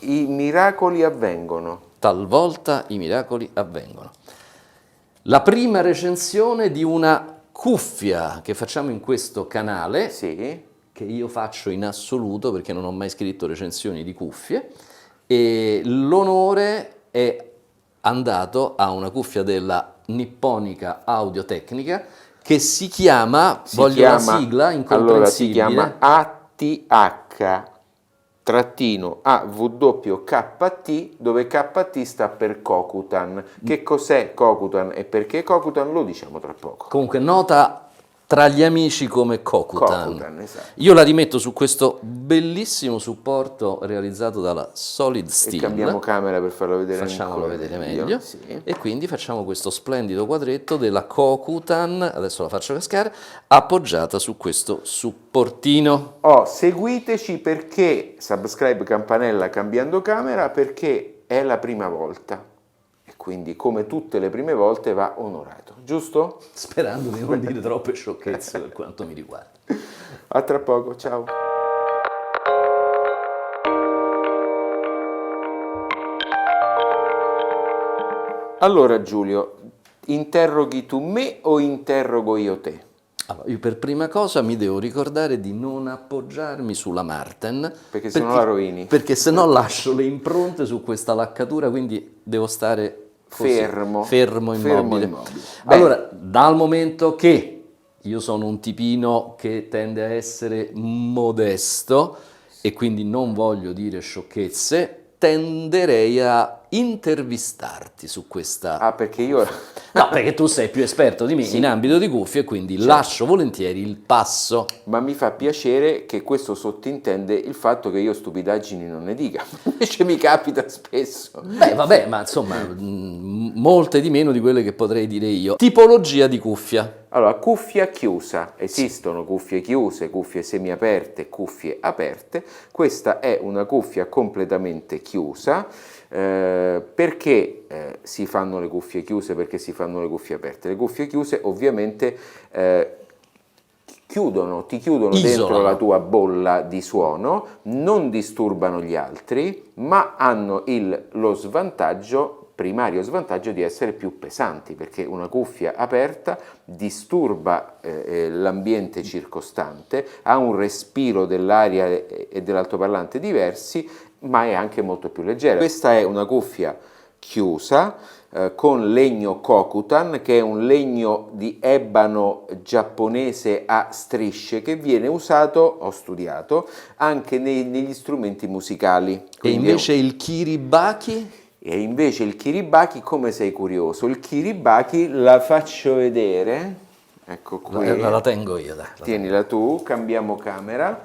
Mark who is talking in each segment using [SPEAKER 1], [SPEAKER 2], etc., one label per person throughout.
[SPEAKER 1] i miracoli avvengono.
[SPEAKER 2] Talvolta i miracoli avvengono. La prima recensione di una cuffia che facciamo in questo canale,
[SPEAKER 1] Sì.
[SPEAKER 2] che io faccio in assoluto perché non ho mai scritto recensioni di cuffie, e l'onore è andato a una cuffia della Nipponica Audio-Tecnica che si chiama, la sigla
[SPEAKER 1] Allora si
[SPEAKER 2] incomprensibile.
[SPEAKER 1] chiama ATH trattino AWKT, dove KT sta per Kokutan. Che cos'è Kokutan e perché Kokutan lo diciamo tra poco.
[SPEAKER 2] Comunque nota tra gli amici come Kokutan.
[SPEAKER 1] Kokutan, esatto.
[SPEAKER 2] Io la rimetto su questo bellissimo supporto realizzato dalla Solid
[SPEAKER 1] E
[SPEAKER 2] Steel.
[SPEAKER 1] cambiamo camera per farlo vedere
[SPEAKER 2] Facciamolo
[SPEAKER 1] ancora
[SPEAKER 2] vedere meglio.
[SPEAKER 1] Sì.
[SPEAKER 2] E quindi facciamo questo splendido quadretto della Kokutan, adesso la faccio cascare, appoggiata su questo supportino.
[SPEAKER 1] Seguiteci perché subscribe, campanella, cambiando camera, perché è la prima volta. E quindi, come tutte le prime volte, va onorato, giusto?
[SPEAKER 2] Sperando di non dire troppe sciocchezze per quanto mi riguarda.
[SPEAKER 1] A tra poco, ciao. Allora Giulio, interroghi tu me o interrogo io te?
[SPEAKER 2] Allora, io per prima cosa mi devo ricordare di non appoggiarmi sulla Marten
[SPEAKER 1] Perché se no la rovini.
[SPEAKER 2] perché se no lascio le impronte su questa laccatura, quindi devo stare così, fermo immobile. Allora, dal momento che io sono un tipino che tende a essere modesto e quindi non voglio dire sciocchezze, tenderei a intervistarti su questa...
[SPEAKER 1] perché io...
[SPEAKER 2] No, perché tu sei più esperto di me in ambito di cuffie e quindi lascio volentieri il passo.
[SPEAKER 1] Ma mi fa piacere che questo sottintende il fatto che io stupidaggini non ne dica, invece mi capita spesso.
[SPEAKER 2] Beh, vabbè, ma insomma, molte di meno di quelle che potrei dire io. Tipologia di cuffia.
[SPEAKER 1] Allora, cuffia chiusa. Esistono cuffie chiuse, cuffie semiaperte, cuffie aperte. Questa è una cuffia completamente chiusa. Perché si fanno le cuffie chiuse? Perché si fanno le cuffie aperte? Le cuffie chiuse ovviamente ti chiudono
[SPEAKER 2] Isolano.
[SPEAKER 1] dentro la tua bolla di suono, non disturbano gli altri, ma hanno lo primario svantaggio di essere più pesanti, perché una cuffia aperta disturba l'ambiente circostante, ha un respiro dell'aria e dell'altoparlante diversi, ma è anche molto più leggera. Questa è una cuffia chiusa con legno Kokutan, che è un legno di ebano giapponese a strisce che viene usato, ho studiato, anche negli strumenti musicali.
[SPEAKER 2] E invece il kiribati?
[SPEAKER 1] E invece il kiribati, come sei curioso? Il kiribati la faccio vedere. Ecco qui.
[SPEAKER 2] La tengo io, dai.
[SPEAKER 1] Tienila tu, cambiamo camera.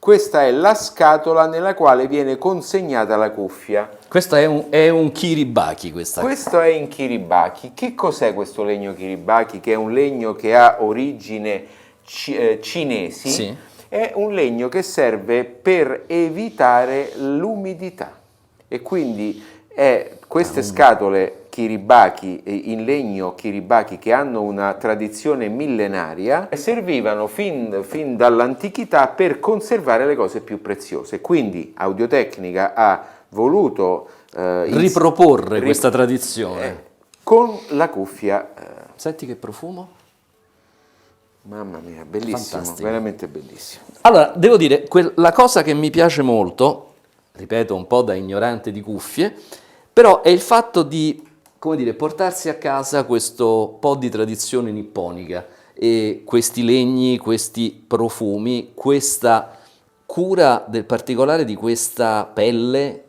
[SPEAKER 1] Questa è la scatola nella quale viene consegnata la cuffia.
[SPEAKER 2] Questo è un kiribati,
[SPEAKER 1] Questo è in kiribati. Che cos'è questo legno kiribati? Che è un legno che ha origine cinesi.
[SPEAKER 2] Sì.
[SPEAKER 1] È un legno che serve per evitare l'umidità. E quindi queste scatole kiribati in legno kiribati, che hanno una tradizione millenaria, servivano fin dall'antichità per conservare le cose più preziose. Quindi Audio-Tecnica ha voluto
[SPEAKER 2] riproporre questa tradizione
[SPEAKER 1] con la cuffia.
[SPEAKER 2] Senti che profumo?
[SPEAKER 1] Mamma mia, bellissimo,
[SPEAKER 2] Fantastico.
[SPEAKER 1] veramente bellissimo.
[SPEAKER 2] Allora, devo dire, la cosa che mi piace molto, ripeto un po' da ignorante di cuffie, però è il fatto di, come dire, portarsi a casa questo po' di tradizione nipponica e questi legni, questi profumi, questa cura del particolare di questa pelle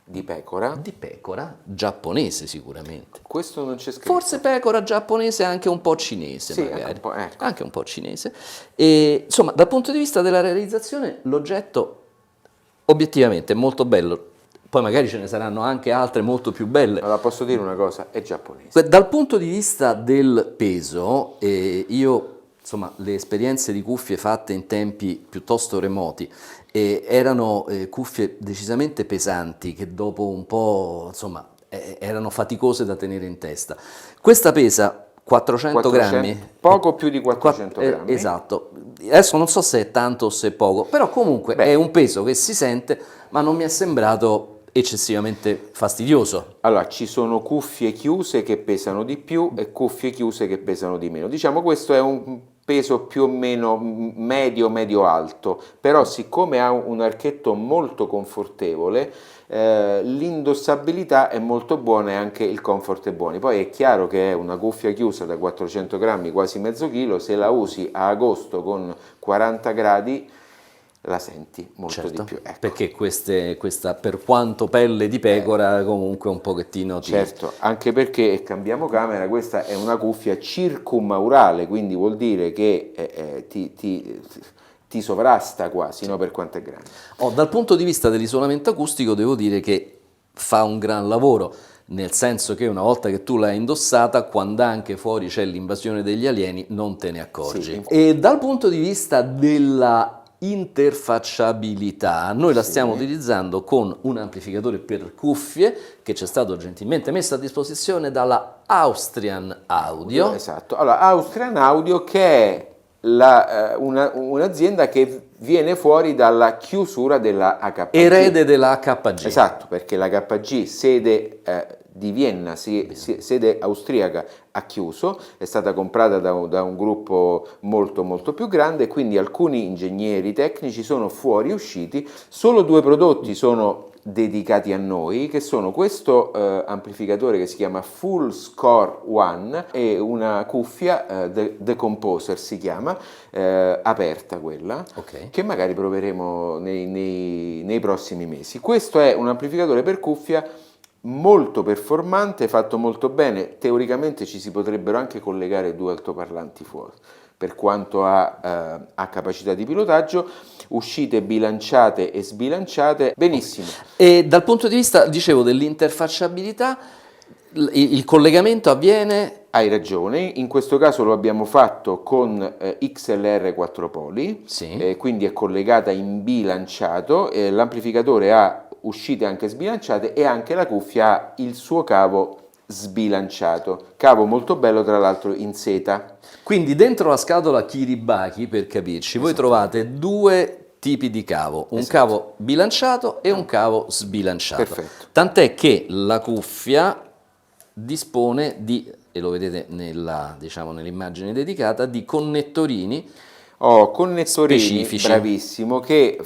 [SPEAKER 1] Di pecora.
[SPEAKER 2] giapponese sicuramente.
[SPEAKER 1] Questo non c'è scritto.
[SPEAKER 2] Forse pecora giapponese e anche un po' cinese,
[SPEAKER 1] Sì,
[SPEAKER 2] magari.
[SPEAKER 1] anche un po', ecco.
[SPEAKER 2] Anche un po' cinese. E, insomma, dal punto di vista della realizzazione, l'oggetto obiettivamente è molto bello. Poi magari ce ne saranno anche altre molto più belle.
[SPEAKER 1] Allora, posso dire una cosa, è giapponese.
[SPEAKER 2] Dal punto di vista del peso, io, insomma, le esperienze di cuffie fatte in tempi piuttosto remoti erano cuffie decisamente pesanti che dopo un po', insomma, erano faticose da tenere in testa. Questa pesa 400 grammi.
[SPEAKER 1] Poco più di 400 grammi.
[SPEAKER 2] Esatto. Adesso non so se è tanto o se è poco, però comunque è un peso che si sente, ma non mi è sembrato eccessivamente fastidioso.
[SPEAKER 1] Allora, ci sono cuffie chiuse che pesano di più e cuffie chiuse che pesano di meno. Diciamo questo è un peso più o meno medio-alto, però siccome ha un archetto molto confortevole, l'indossabilità è molto buona e anche il comfort è buono. Poi è chiaro che è una cuffia chiusa da 400 grammi, quasi mezzo chilo, se la usi a agosto con 40 gradi la senti molto
[SPEAKER 2] certo,
[SPEAKER 1] di più. Ecco.
[SPEAKER 2] Perché questa, per quanto pelle di pecora, comunque un pochettino
[SPEAKER 1] Certo, anche perché, cambiamo camera, questa è una cuffia circumaurale, quindi vuol dire che ti sovrasta quasi, no, per quanto è grande.
[SPEAKER 2] Dal punto di vista dell'isolamento acustico devo dire che fa un gran lavoro, nel senso che una volta che tu l'hai indossata, quando anche fuori c'è l'invasione degli alieni, non te ne accorgi. Sì. E dal punto di vista della interfacciabilità, noi la stiamo utilizzando con un amplificatore per cuffie che ci è stato gentilmente messo a disposizione dalla Austrian Audio.
[SPEAKER 1] Esatto, allora Austrian Audio che è un'azienda che viene fuori dalla chiusura della HPG.
[SPEAKER 2] Erede della HPG.
[SPEAKER 1] Esatto, perché la HPG, sede di Vienna, sede austriaca, ha chiuso, è stata comprata da un gruppo molto molto più grande e quindi alcuni ingegneri tecnici sono fuoriusciti. Solo 2 prodotti sono dedicati a noi, che sono questo amplificatore che si chiama Full Score One e una cuffia, The Composer si chiama, aperta quella, che magari proveremo nei prossimi mesi. Questo è un amplificatore per cuffia molto performante, fatto molto bene. Teoricamente ci si potrebbero anche collegare 2 altoparlanti fuori, per quanto ha capacità di pilotaggio, uscite bilanciate e sbilanciate, benissimo.
[SPEAKER 2] E dal punto di vista, dicevo, dell'interfacciabilità, il collegamento avviene...
[SPEAKER 1] Hai ragione, in questo caso lo abbiamo fatto con XLR 4 poli, quindi è collegata in bilanciato, l'amplificatore ha uscite anche sbilanciate e anche la cuffia ha il suo cavo sbilanciato, cavo molto bello tra l'altro in seta.
[SPEAKER 2] Quindi dentro la scatola Kiribati, per capirci, voi trovate 2 tipi di cavo, un cavo bilanciato e un cavo sbilanciato.
[SPEAKER 1] Perfetto.
[SPEAKER 2] Tant'è che la cuffia dispone di, e lo vedete nell'immagine dedicata, di connettorini
[SPEAKER 1] connettorini
[SPEAKER 2] specifici.
[SPEAKER 1] Bravissimo, che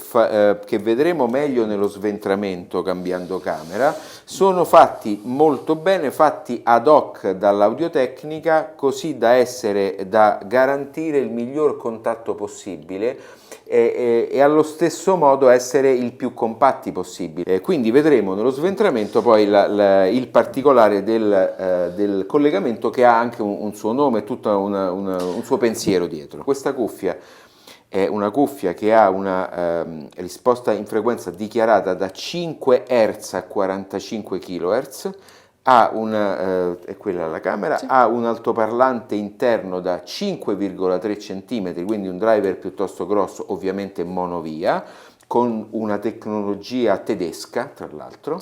[SPEAKER 1] vedremo meglio nello sventramento cambiando camera. Sono fatti molto bene, fatti ad hoc dall'Audio-Tecnica, così da garantire il miglior contatto possibile e allo stesso modo essere il più compatti possibile. Quindi vedremo nello sventramento poi il particolare del collegamento, che ha anche un suo nome, tutto un suo pensiero dietro. Questa cuffia è una cuffia che ha una risposta in frequenza dichiarata da 5 Hz a 45 kHz, è quella la camera, ha un altoparlante interno da 5,3 cm, quindi un driver piuttosto grosso, ovviamente monovia, con una tecnologia tedesca, tra l'altro,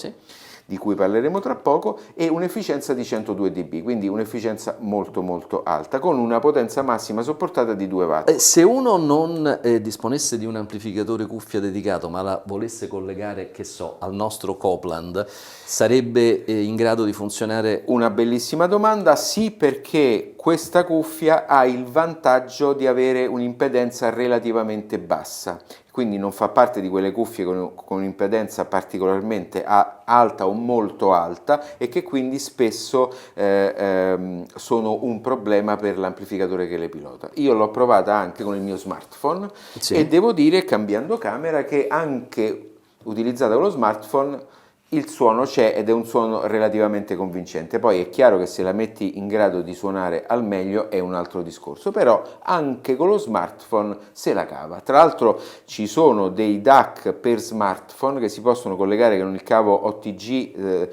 [SPEAKER 1] di cui parleremo tra poco, e un'efficienza di 102 dB, quindi un'efficienza molto molto alta, con una potenza massima sopportata di 2 watt.
[SPEAKER 2] Se uno non disponesse di un amplificatore cuffia dedicato, ma la volesse collegare, che so, al nostro Copland, sarebbe in grado di funzionare?
[SPEAKER 1] Una bellissima domanda, sì, perché questa cuffia ha il vantaggio di avere un'impedenza relativamente bassa, quindi non fa parte di quelle cuffie con un'impedenza particolarmente alta o molto alta e che quindi spesso sono un problema per l'amplificatore che le pilota. Io l'ho provata anche con il mio smartphone e devo dire, cambiando camera, che anche utilizzata con lo smartphone il suono c'è ed è un suono relativamente convincente. Poi è chiaro che se la metti in grado di suonare al meglio è un altro discorso, però anche con lo smartphone se la cava. Tra l'altro ci sono dei DAC per smartphone che si possono collegare con il cavo OTG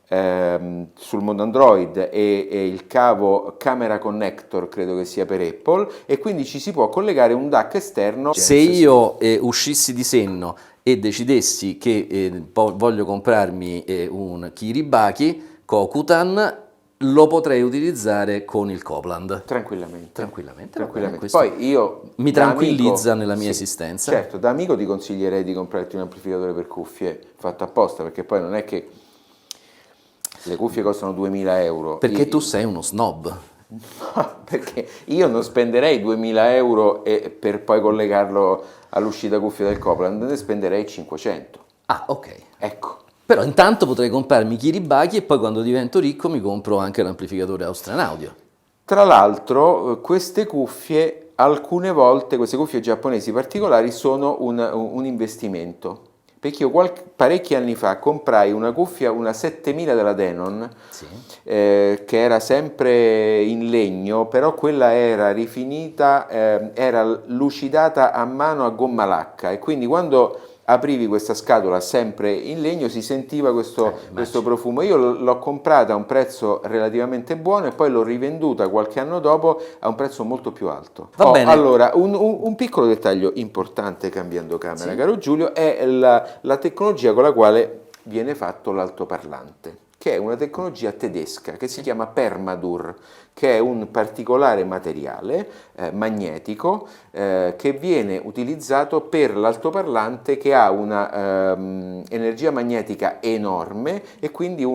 [SPEAKER 1] sul mondo Android e il cavo Camera Connector, credo che sia per Apple, e quindi ci si può collegare un DAC esterno.
[SPEAKER 2] Se io uscissi di senno e decidessi che voglio comprarmi un Kiribati Kokutan, lo potrei utilizzare con il Copland.
[SPEAKER 1] Tranquillamente.
[SPEAKER 2] Tranquillamente.
[SPEAKER 1] Poi io
[SPEAKER 2] mi tranquillizza nella mia esistenza.
[SPEAKER 1] Certo, da amico ti consiglierei di comprarti un amplificatore per cuffie fatto apposta, perché poi non è che le cuffie costano 2000 euro.
[SPEAKER 2] Perché tu sei uno snob.
[SPEAKER 1] No, perché io non spenderei 2000 euro per poi collegarlo all'uscita cuffia del Copland, ne spenderei 500.
[SPEAKER 2] Ah, ok.
[SPEAKER 1] Ecco.
[SPEAKER 2] Però intanto potrei comprarmi Kiribati e poi quando divento ricco mi compro anche l'amplificatore Austrian Audio.
[SPEAKER 1] Tra l'altro queste cuffie, alcune volte, queste cuffie giapponesi particolari sono un investimento. Perché io parecchi anni fa comprai una cuffia, una 7000 della Denon,
[SPEAKER 2] Sì.
[SPEAKER 1] che era sempre in legno, però quella era rifinita, era lucidata a mano a gomma lacca e quindi quando aprivi questa scatola sempre in legno si sentiva questo profumo. Io l'ho comprata a un prezzo relativamente buono e poi l'ho rivenduta qualche anno dopo a un prezzo molto più alto.
[SPEAKER 2] Va bene.
[SPEAKER 1] Allora, un piccolo dettaglio importante cambiando camera, caro Giulio, è la tecnologia con la quale viene fatto l'altoparlante, che è una tecnologia tedesca che si chiama Permadur, che è un particolare materiale magnetico che viene utilizzato per l'altoparlante che ha una energia magnetica enorme e quindi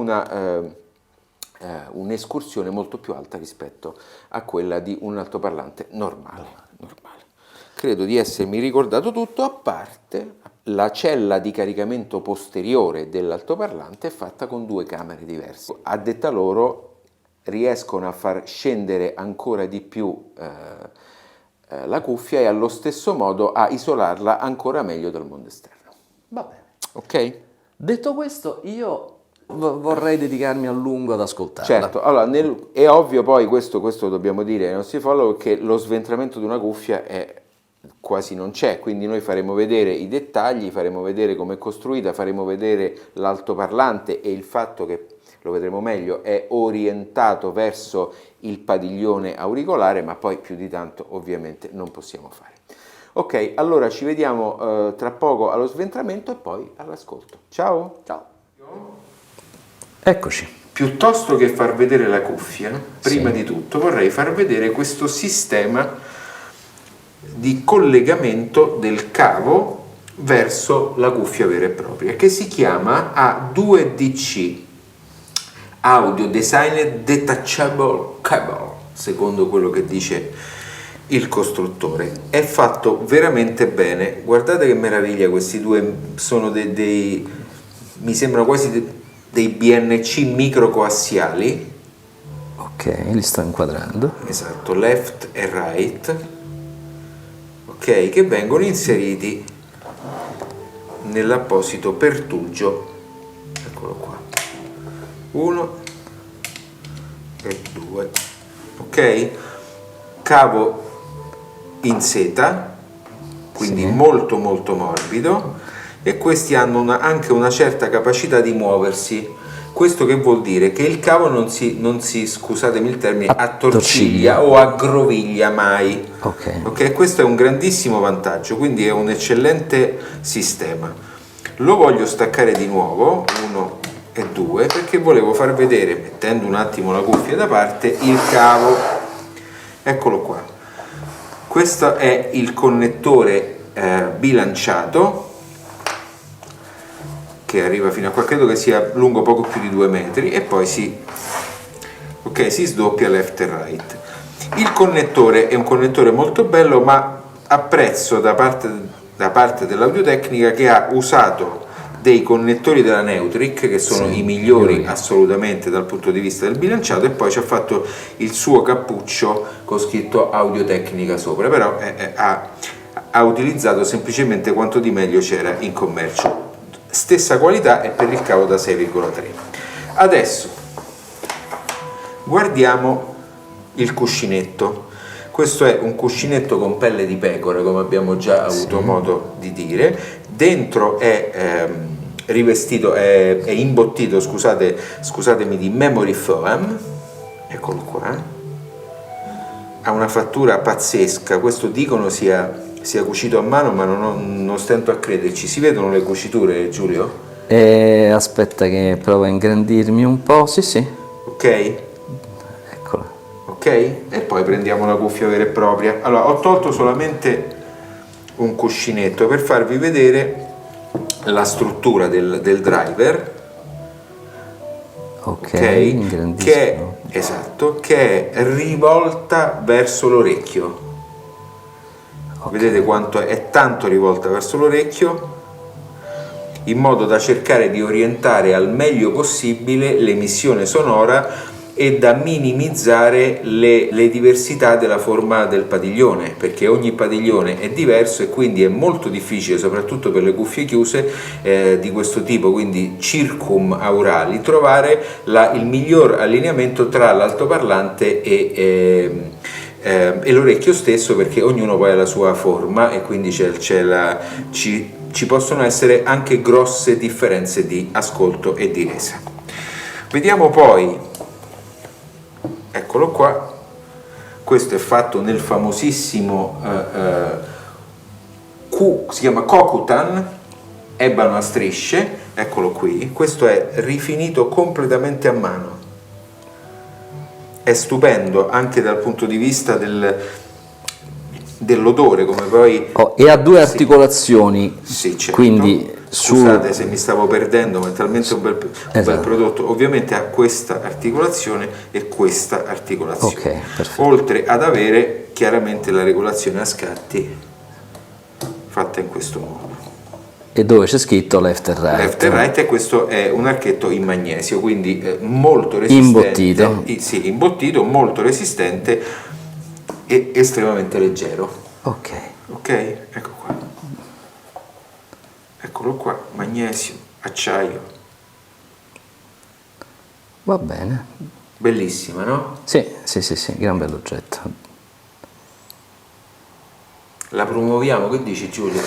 [SPEAKER 1] un'escursione molto più alta rispetto a quella di un altoparlante normale. Credo di essermi ricordato tutto, a parte la cella di caricamento posteriore dell'altoparlante è fatta con 2 camere diverse. A detta loro riescono a far scendere ancora di più la cuffia e allo stesso modo a isolarla ancora meglio dal mondo esterno.
[SPEAKER 2] Va bene.
[SPEAKER 1] Ok?
[SPEAKER 2] Detto questo, io vorrei dedicarmi a lungo ad ascoltarla.
[SPEAKER 1] Certo, allora è ovvio poi, questo dobbiamo dire ai nostri follower, che lo sventramento di una cuffia quasi non c'è, quindi noi faremo vedere i dettagli, faremo vedere come è costruita, faremo vedere l'altoparlante e il fatto che, lo vedremo meglio, è orientato verso il padiglione auricolare, ma poi più di tanto ovviamente non possiamo fare. Ok, allora ci vediamo tra poco allo sventramento e poi all'ascolto. Ciao!
[SPEAKER 2] Ciao! Eccoci.
[SPEAKER 1] Piuttosto che far vedere la cuffia, prima di tutto vorrei far vedere questo sistema di collegamento del cavo verso la cuffia vera e propria, che si chiama A2DC, Audio Designer Detachable Cable, secondo quello che dice il costruttore. È fatto veramente bene, guardate che meraviglia, questi due sono mi sembrano quasi dei BNC microcoassiali.
[SPEAKER 2] Ok, li sto inquadrando.
[SPEAKER 1] Esatto, left e right, ok, che vengono inseriti nell'apposito pertugio, eccolo qua, 1 e 2, ok, cavo in seta, quindi molto molto morbido, e questi hanno anche una certa capacità di muoversi. Questo che vuol dire? Che il cavo non si scusatemi il termine, attorciglia o aggroviglia mai. Ok, questo è un grandissimo vantaggio, quindi è un eccellente sistema. Lo voglio staccare di nuovo, 1 e 2, perché volevo far vedere, mettendo un attimo la cuffia da parte, il cavo. Eccolo qua. Questo è il connettore bilanciato, che arriva fino a qua, credo che sia lungo poco più di 2 metri, e poi si sdoppia left e right. Il connettore è un connettore molto bello, ma apprezzo da parte dell'Audio-Tecnica che ha usato dei connettori della Neutric, che sono i migliori assolutamente dal punto di vista del bilanciato, e poi ci ha fatto il suo cappuccio con scritto Audio-Tecnica sopra, però ha utilizzato semplicemente quanto di meglio c'era in commercio. Stessa qualità è per il cavo da 6,3. Adesso guardiamo il cuscinetto. Questo è un cuscinetto con pelle di pecora, come abbiamo già avuto modo di dire. Dentro è rivestito, è imbottito, scusatemi, di memory foam. Eccolo qua. Ha una fattura pazzesca. Questo dicono sia cucito a mano, ma non stento a crederci. Si vedono le cuciture, Giulio?
[SPEAKER 2] Aspetta che provo a ingrandirmi un po', sì.
[SPEAKER 1] Ok? ok? E poi prendiamo la cuffia vera e propria. Allora, ho tolto solamente un cuscinetto per farvi vedere la struttura del driver,
[SPEAKER 2] ok,
[SPEAKER 1] che è rivolta verso l'orecchio. Vedete quanto è tanto rivolta verso l'orecchio, in modo da cercare di orientare al meglio possibile l'emissione sonora e da minimizzare le diversità della forma del padiglione, perché ogni padiglione è diverso e quindi è molto difficile, soprattutto per le cuffie chiuse di questo tipo, quindi circumaurali, trovare il miglior allineamento tra l'altoparlante e l'orecchio stesso, perché ognuno poi ha la sua forma e quindi ci possono essere anche grosse differenze di ascolto e di resa. Vediamo poi, eccolo qua, questo è fatto nel famosissimo si chiama Kokutan, ebano a strisce, eccolo qui, questo è rifinito completamente a mano. È stupendo anche dal punto di vista dell'odore, come poi...
[SPEAKER 2] e ha due articolazioni,
[SPEAKER 1] sì, certo.
[SPEAKER 2] Quindi
[SPEAKER 1] scusate se mi stavo perdendo, ma è talmente un bel prodotto. Ovviamente ha questa articolazione e questa articolazione,
[SPEAKER 2] perfetto.
[SPEAKER 1] oltre ad avere chiaramente la regolazione a scatti fatta in questo modo.
[SPEAKER 2] E dove c'è scritto left and right.
[SPEAKER 1] Left and right, e questo è un archetto in magnesio, quindi molto resistente. Imbottito, molto resistente e estremamente leggero.
[SPEAKER 2] Ok,
[SPEAKER 1] ecco qua. Eccolo qua, magnesio, acciaio.
[SPEAKER 2] Va bene.
[SPEAKER 1] Bellissima, no?
[SPEAKER 2] Sì, gran bell'oggetto.
[SPEAKER 1] La promuoviamo, che dici Giulio?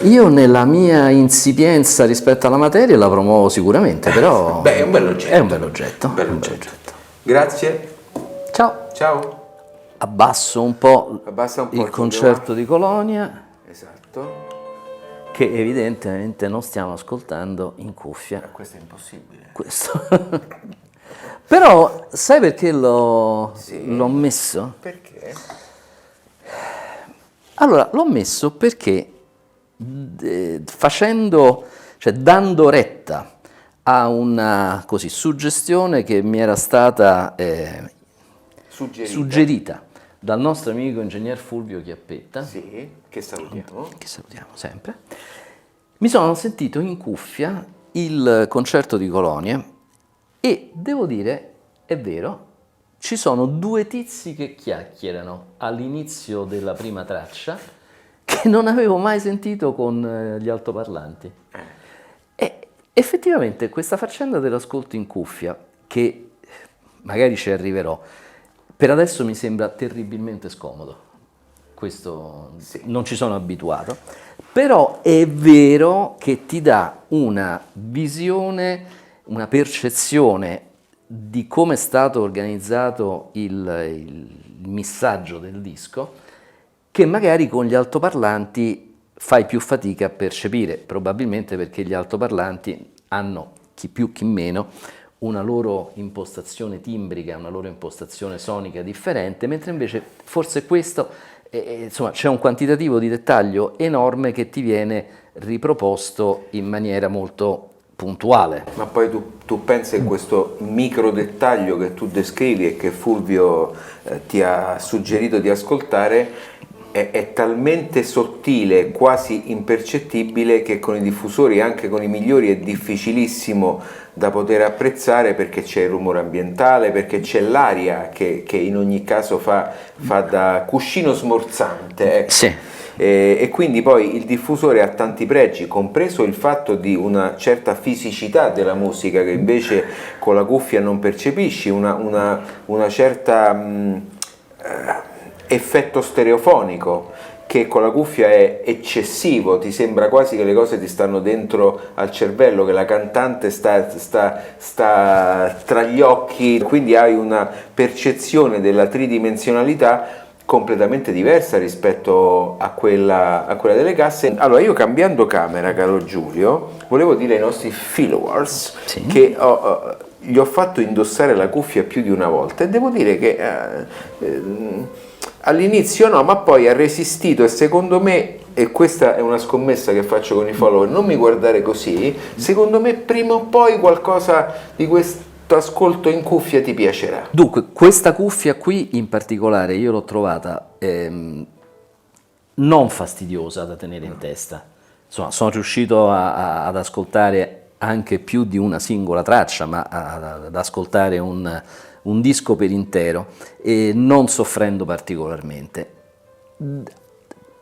[SPEAKER 2] Io nella mia insipienza rispetto alla materia la promuovo sicuramente, però
[SPEAKER 1] beh, è un bell'oggetto.
[SPEAKER 2] È un bell'oggetto.
[SPEAKER 1] Grazie.
[SPEAKER 2] Ciao. Abbasso un po' il concerto di Colonia.
[SPEAKER 1] Esatto.
[SPEAKER 2] Che evidentemente non stiamo ascoltando in cuffia.
[SPEAKER 1] Questo è impossibile.
[SPEAKER 2] Però sai perché l'ho messo?
[SPEAKER 1] Perché?
[SPEAKER 2] Allora, l'ho messo perché dando retta a una suggestione che mi era stata suggerita dal nostro amico ingegner Fulvio Chiappetta,
[SPEAKER 1] che salutiamo
[SPEAKER 2] sempre, mi sono sentito in cuffia il concerto di Colonia e devo dire, è vero, ci sono due tizi che chiacchierano all'inizio della prima traccia che non avevo mai sentito con gli altoparlanti. E effettivamente questa faccenda dell'ascolto in cuffia, che magari ci arriverò, per adesso mi sembra terribilmente scomodo. Questo non ci sono abituato, però è vero che ti dà una visione, una percezione di come è stato organizzato il missaggio del disco, che magari con gli altoparlanti fai più fatica a percepire, probabilmente perché gli altoparlanti hanno, chi più chi meno, una loro impostazione timbrica, una loro impostazione sonica differente, mentre invece forse questo, insomma, c'è un quantitativo di dettaglio enorme che ti viene riproposto in maniera molto puntuale.
[SPEAKER 1] Ma poi tu pensi in questo micro dettaglio che tu descrivi e che Fulvio ti ha suggerito di ascoltare, è talmente sottile, quasi impercettibile, che con i diffusori, anche con i migliori, è difficilissimo da poter apprezzare, perché c'è il rumore ambientale, perché c'è l'aria che in ogni caso fa da cuscino smorzante, ecco.
[SPEAKER 2] Sì.
[SPEAKER 1] E quindi poi il diffusore ha tanti pregi, compreso il fatto di una certa fisicità della musica che invece con la cuffia non percepisci, una certa effetto stereofonico che con la cuffia è eccessivo, ti sembra quasi che le cose ti stanno dentro al cervello, che la cantante sta tra gli occhi, quindi hai una percezione della tridimensionalità completamente diversa rispetto a quella delle casse. Allora, io cambiando camera, caro Giulio, volevo dire ai nostri followers che gli ho fatto indossare la cuffia più di una volta e devo dire che all'inizio no, ma poi ha resistito e secondo me, e questa è una scommessa che faccio con i follower, non mi guardare così, secondo me prima o poi qualcosa di questo ascolto in cuffia ti piacerà.
[SPEAKER 2] Dunque, questa cuffia qui in particolare io l'ho trovata non fastidiosa da tenere in testa. Insomma, sono riuscito ad ascoltare anche più di una singola traccia, ma ad ascoltare un disco per intero e non soffrendo particolarmente.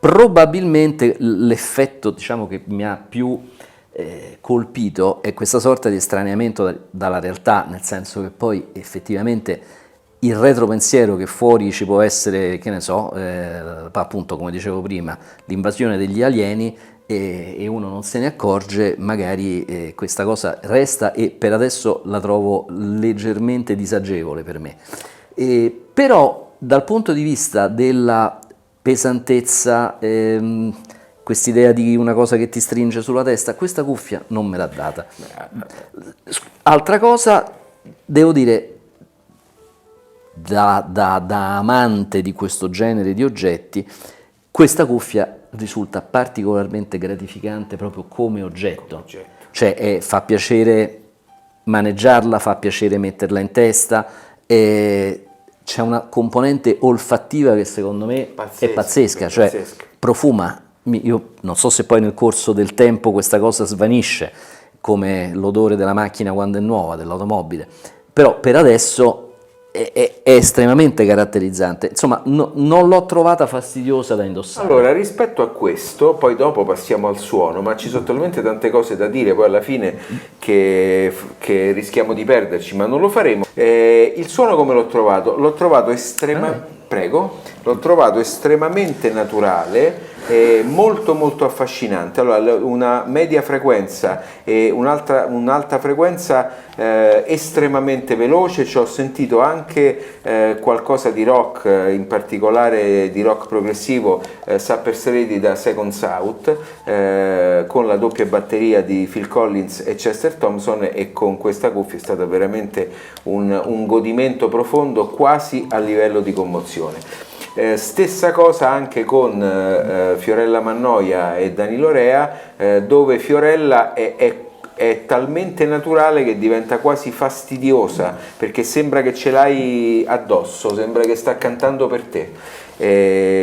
[SPEAKER 2] Probabilmente l'effetto, diciamo, che mi ha più colpito è questa sorta di estraneamento dalla realtà, nel senso che poi effettivamente il retropensiero che fuori ci può essere, che ne so, appunto come dicevo prima, l'invasione degli alieni, e uno non se ne accorge, magari questa cosa resta e per adesso la trovo leggermente disagevole per me. Però dal punto di vista della pesantezza, quest'idea di una cosa che ti stringe sulla testa, questa cuffia non me l'ha data. Altra cosa, devo dire, da amante di questo genere di oggetti, questa cuffia risulta particolarmente gratificante proprio come oggetto. Cioè fa piacere maneggiarla, fa piacere metterla in testa, c'è una componente olfattiva che secondo me è pazzesca, cioè profuma. Io non so se poi nel corso del tempo questa cosa svanisce, come l'odore della macchina quando è nuova, dell'automobile, però per adesso è estremamente caratterizzante. Insomma, non l'ho trovata fastidiosa da indossare.
[SPEAKER 1] Allora, rispetto a questo, poi dopo passiamo al suono, ma ci sono talmente tante cose da dire poi alla fine che rischiamo di perderci, ma non lo faremo. Il suono come l'ho trovato? L'ho trovato l'ho trovato estremamente naturale, molto molto affascinante. Allora, una media frequenza e un'alta frequenza estremamente veloce. Ci ho sentito anche qualcosa di rock, in particolare di rock progressivo, Supper's Ready da Second South, con la doppia batteria di Phil Collins e Chester Thompson, e con questa cuffia è stato veramente un godimento profondo, quasi a livello di commozione. Stessa cosa anche con Fiorella Mannoia e Danilo Rea, dove Fiorella è talmente naturale che diventa quasi fastidiosa, perché sembra che ce l'hai addosso, sembra che sta cantando per te.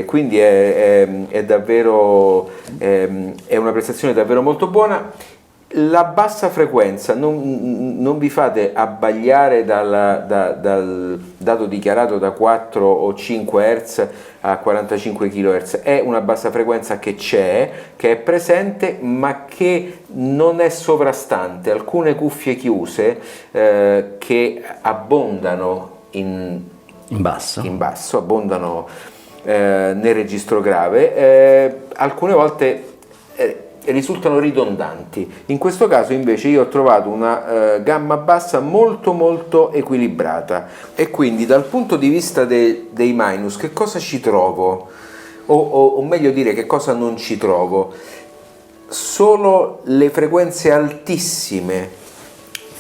[SPEAKER 1] Quindi è davvero è una prestazione davvero molto buona. La bassa frequenza, non vi fate abbagliare dal dato dichiarato da 4 o 5 Hz a 45 kHz, è una bassa frequenza che c'è, che è presente, ma che non è sovrastante. Alcune cuffie chiuse che abbondano in basso, abbondano nel registro grave, alcune volte risultano ridondanti. In questo caso invece io ho trovato una gamma bassa molto molto equilibrata, e quindi dal punto di vista dei minus che cosa ci trovo, o meglio dire che cosa non ci trovo? Solo le frequenze altissime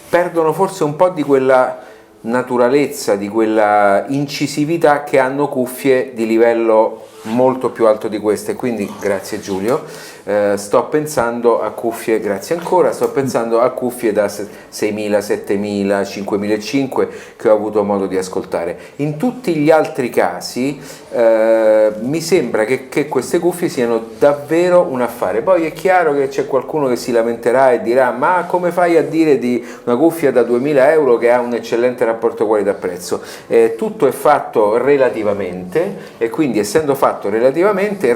[SPEAKER 1] perdono forse un po' di quella naturalezza, di quella incisività che hanno cuffie di livello molto più alto di queste. Quindi grazie Giulio, sto pensando a cuffie, grazie ancora, sto pensando a cuffie da 6.000, 7.000, 5.500 che ho avuto modo di ascoltare. In tutti gli altri casi mi sembra che queste cuffie siano davvero un affare. Poi è chiaro che c'è qualcuno che si lamenterà e dirà: ma come fai a dire di una cuffia da 2.000 euro che ha un eccellente rapporto qualità-prezzo? Tutto è fatto relativamente, e quindi essendo fatto relativamente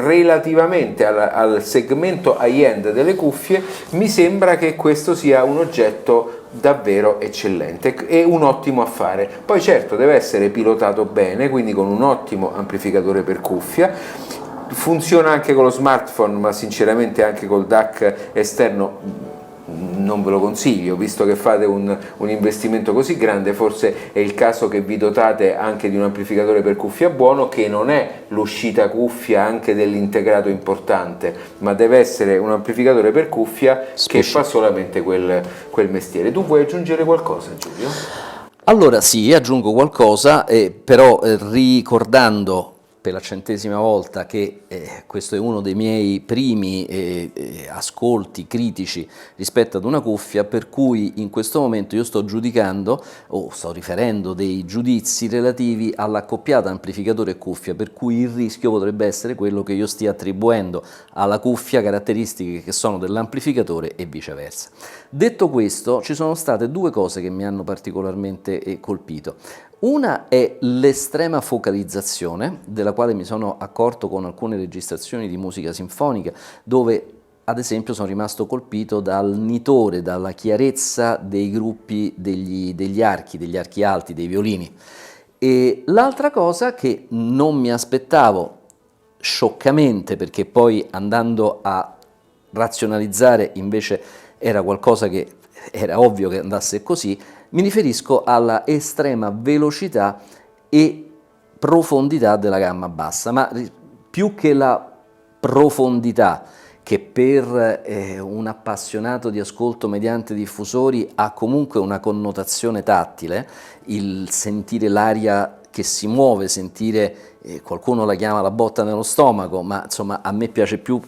[SPEAKER 1] al segmento high-end delle cuffie, mi sembra che questo sia un oggetto davvero eccellente e un ottimo affare. Poi certo deve essere pilotato bene, quindi con un ottimo amplificatore per cuffia. Funziona anche con lo smartphone, ma sinceramente anche col DAC esterno non ve lo consiglio, visto che fate un investimento così grande. Forse è il caso che vi dotate anche di un amplificatore per cuffia buono, che non è l'uscita cuffia anche dell'integrato importante, ma deve essere un amplificatore per cuffia che fa solamente quel mestiere. Tu vuoi aggiungere qualcosa, Giulio?
[SPEAKER 2] Allora sì, aggiungo qualcosa, però ricordando per la 100ª volta che questo è uno dei miei primi ascolti critici rispetto ad una cuffia, per cui in questo momento io sto giudicando o sto riferendo dei giudizi relativi all'accoppiata amplificatore e cuffia, per cui il rischio potrebbe essere quello che io stia attribuendo alla cuffia caratteristiche che sono dell'amplificatore e viceversa. Detto questo, ci sono state due cose che mi hanno particolarmente colpito. Una è l'estrema focalizzazione, della quale mi sono accorto con alcune registrazioni di musica sinfonica, dove ad esempio sono rimasto colpito dal nitore, dalla chiarezza dei gruppi degli archi alti, dei violini. E l'altra cosa che non mi aspettavo, scioccamente, perché poi andando a razionalizzare invece era qualcosa che era ovvio che andasse così, mi riferisco alla estrema velocità e profondità della gamma bassa, ma più che la profondità, che per un appassionato di ascolto mediante diffusori ha comunque una connotazione tattile, il sentire l'aria che si muove, sentire, qualcuno la chiama la botta nello stomaco, ma insomma a me piace più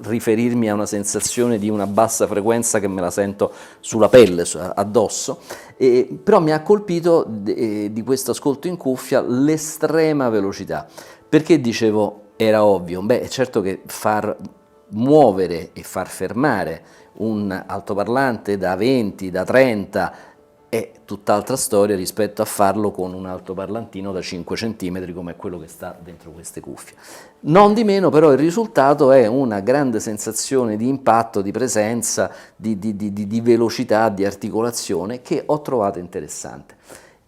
[SPEAKER 2] riferirmi a una sensazione di una bassa frequenza che me la sento sulla pelle, addosso, però mi ha colpito di questo ascolto in cuffia l'estrema velocità. Perché dicevo era ovvio? Beh, è certo che far muovere e far fermare un altoparlante da 20, da 30 è tutt'altra storia rispetto a farlo con un altoparlantino da 5 cm come è quello che sta dentro queste cuffie. Non di meno però il risultato è una grande sensazione di impatto, di presenza, di velocità, di articolazione che ho trovato interessante.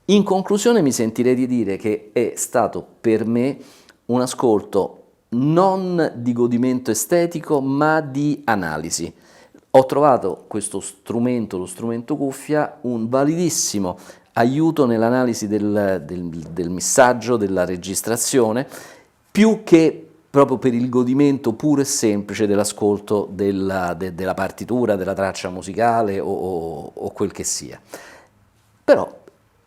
[SPEAKER 2] In conclusione mi sentirei di dire che è stato per me un ascolto non di godimento estetico ma di analisi. Ho trovato questo strumento, lo strumento cuffia, un validissimo aiuto nell'analisi del missaggio, della registrazione, più che proprio per il godimento puro e semplice dell'ascolto della partitura, della traccia musicale o quel che sia. Però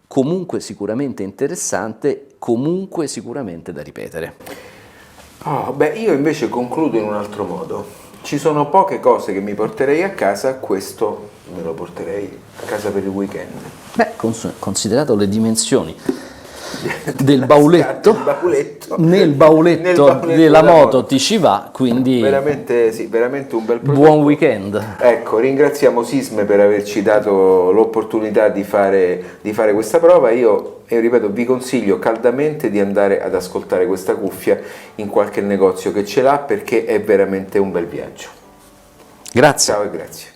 [SPEAKER 2] comunque sicuramente interessante, comunque sicuramente da ripetere.
[SPEAKER 1] Io invece concludo in un altro modo. Ci sono poche cose che mi porterei a casa, questo me lo porterei a casa per il weekend.
[SPEAKER 2] Beh, considerato le dimensioni del bauletto, nel bauletto della moto ti ci va, quindi
[SPEAKER 1] veramente un bel prodotto.
[SPEAKER 2] Buon weekend.
[SPEAKER 1] Ecco, ringraziamo Sisme per averci dato l'opportunità di fare questa prova. Io ripeto, vi consiglio caldamente di andare ad ascoltare questa cuffia in qualche negozio che ce l'ha, perché è veramente un bel viaggio.
[SPEAKER 2] Grazie.
[SPEAKER 1] Ciao e grazie.